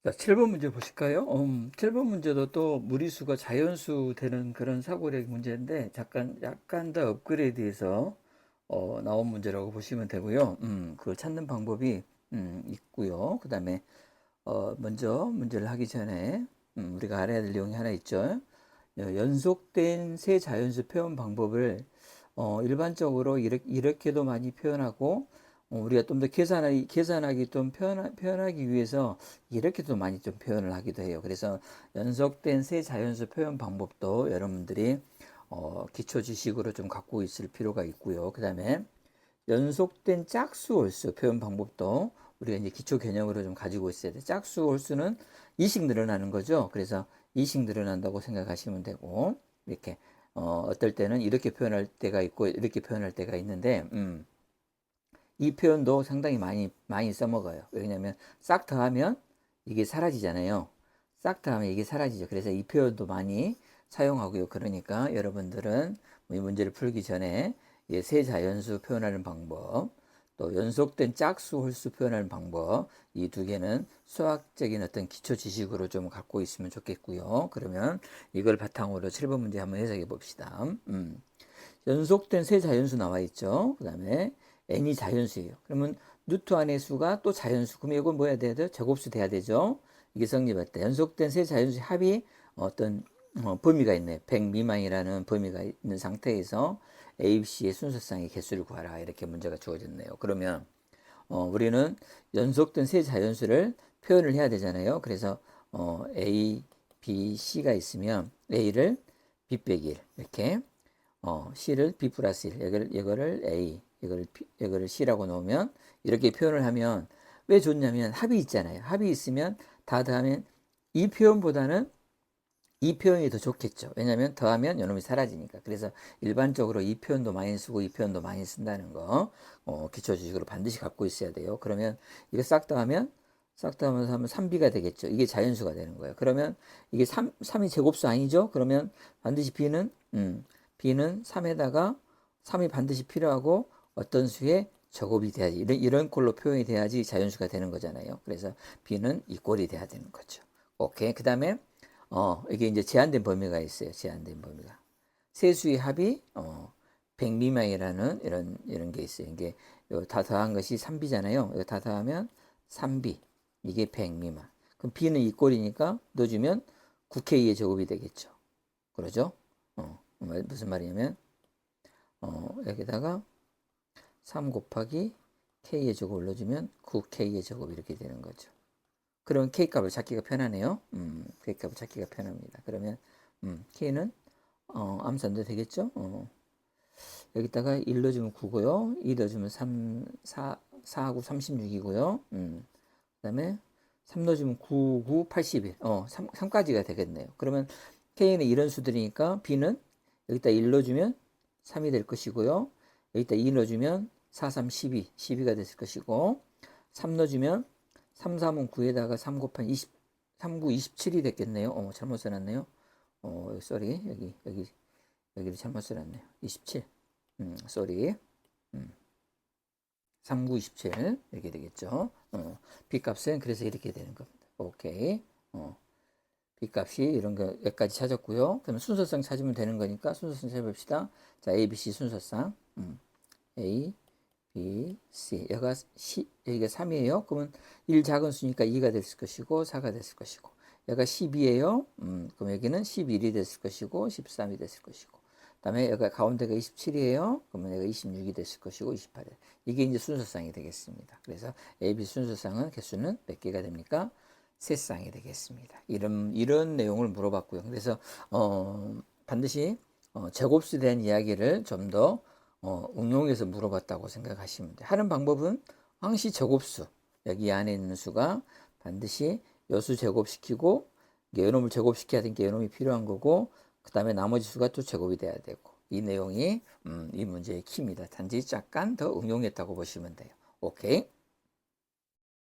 자, 7번 문제 보실까요? 7번 문제도 또 무리수가 자연수 되는 그런 사고력 문제인데 약간 더 업그레이드해서 나온 문제라고 보시면 되고요. 그걸 찾는 방법이 있고요. 그 다음에 먼저 문제를 하기 전에 우리가 알아야 될 내용이 하나 있죠. 연속된 세 자연수 표현 방법을 일반적으로 이렇게도 많이 표현하고 우리가 좀 더 계산하기 좀 표현하기 위해서 이렇게도 많이 좀 표현을 하기도 해요. 그래서 연속된 세 자연수 표현 방법도 여러분들이 기초 지식으로 좀 갖고 있을 필요가 있고요. 그 다음에 연속된 짝수 홀수 표현 방법도 우리가 이제 기초 개념으로 좀 가지고 있어야 돼. 짝수 홀수는 2씩 늘어나는 거죠. 그래서 2씩 늘어난다고 생각하시면 되고, 이렇게 어떨 때는 이렇게 표현할 때가 있고 이렇게 표현할 때가 있는데 이 표현도 상당히 많이 써먹어요. 왜냐하면 싹 더하면 이게 사라지잖아요. 싹 더하면 이게 사라지죠. 그래서 이 표현도 많이 사용하고요. 그러니까 여러분들은 이 문제를 풀기 전에 세 자연수 표현하는 방법, 또 연속된 짝수 홀수 표현하는 방법, 이 두 개는 수학적인 어떤 기초 지식으로 좀 갖고 있으면 좋겠고요. 그러면 이걸 바탕으로 7번 문제 한번 해석해 봅시다. 연속된 세 자연수 나와 있죠. 그 다음에 n이 자연수예요. 그러면 루트 안의 수가 또 자연수. 그럼 이건 뭐 해야 돼요? 제곱수 돼야 되죠. 이게 성립할 때 연속된 세 자연수 합이 어떤 범위가 있네요. 100 미만이라는 범위가 있는 상태에서 A, B, C의 순서상의 개수를 구하라. 이렇게 문제가 주어졌네요. 그러면 우리는 연속된 세 자연수를 표현을 해야 되잖아요. 그래서 A, B, C가 있으면 A를 B 빼기 1 이렇게 C를 B 플러스 1 이거를 A 이거를 C라고 놓으면 이렇게 표현을 하면 왜 좋냐면 합이 있잖아요. 합이 있으면 다 더하면 이 표현보다는 이 표현이 더 좋겠죠. 왜냐하면 더하면 요놈이 사라지니까. 그래서 일반적으로 이 표현도 많이 쓰고 이 표현도 많이 쓴다는 거 기초 지식으로 반드시 갖고 있어야 돼요. 그러면 이거 싹 더하면서 하면 3B가 되겠죠. 이게 자연수가 되는 거예요. 그러면 이게 3이 제곱수 아니죠? 그러면 반드시 B는 3에다가 3이 반드시 필요하고 어떤 수의 제곱이 돼야지 이런 꼴로 표현이 돼야지 자연수가 되는 거잖아요. 그래서 B는 이 꼴이 돼야 되는 거죠. 오케이. 그 다음에 이게 이제 제한된 범위가 있어요. 제한된 범위가. 세수의 합이 100 미만이라는 이런 게 있어요. 이게 다 더한 것이 3B잖아요. 이거 다 더하면 3B. 이게 100 미만. 그럼 B는 이 꼴이니까 넣어주면 9K의 제곱이 되겠죠. 그러죠? 무슨 말이냐면 여기다가 3 곱하기 K의 제곱을 넣어주면 9K의 제곱 이렇게 되는 거죠. 그럼 K값을 찾기가 편하네요. K값을 찾기가 편합니다. 그러면 K는 암산도 되겠죠? 여기다가 1 넣어주면 9고요. 2 넣어주면 4하고 36이고요. 그 다음에 3 넣어주면 9, 9, 81. 3까지가 되겠네요. 그러면 K는 이런 수들이니까 B는 여기다 1 넣어주면 3이 될 것이고요. 여기다 2 넣어주면 4, 3, 12가 됐을 것이고 3 넣어주면 3, 3은 9에다가 3 곱한 20, 3, 9, 27이 됐겠네요. 잘못 써놨네요. 쏘리. 여기를 잘못 써놨네요. 27. 쏘리. 3, 9, 27. 이렇게 되겠죠. B값은 그래서 이렇게 되는 겁니다. 오케이. B값이 이런 거 여기까지 찾았고요. 그러면 순서상 찾으면 되는 거니까 순서상 찾아봅시다. 자, A, B, C 순서상. A, B, C. 여기가 3이에요. 그러면 1 작은 수니까 2가 됐을 것이고 4가 됐을 것이고 여기가 12예요. 그럼 여기는 11이 됐을 것이고 13이 됐을 것이고 그다음에 여기가 가운데가 27이에요. 그러면 여기가 26이 됐을 것이고 28이. 이게 이제 순서상이 되겠습니다. 그래서 A, B 순서상은 개수는 몇 개가 됩니까? 세 쌍이 되겠습니다. 이런 내용을 물어봤고요. 그래서 반드시 제곱수에 대한 이야기를 좀더 응용해서 물어봤다고 생각하시면 돼요. 하는 방법은 항시 제곱수, 여기 안에 있는 수가 반드시 여수 제곱시키고 요놈을 제곱시켜야 되니까 요놈이 필요한 거고 그 다음에 나머지 수가 또 제곱이 돼야 되고 이 내용이 이 문제의 키입니다. 단지 약간 더 응용했다고 보시면 돼요. 오케이.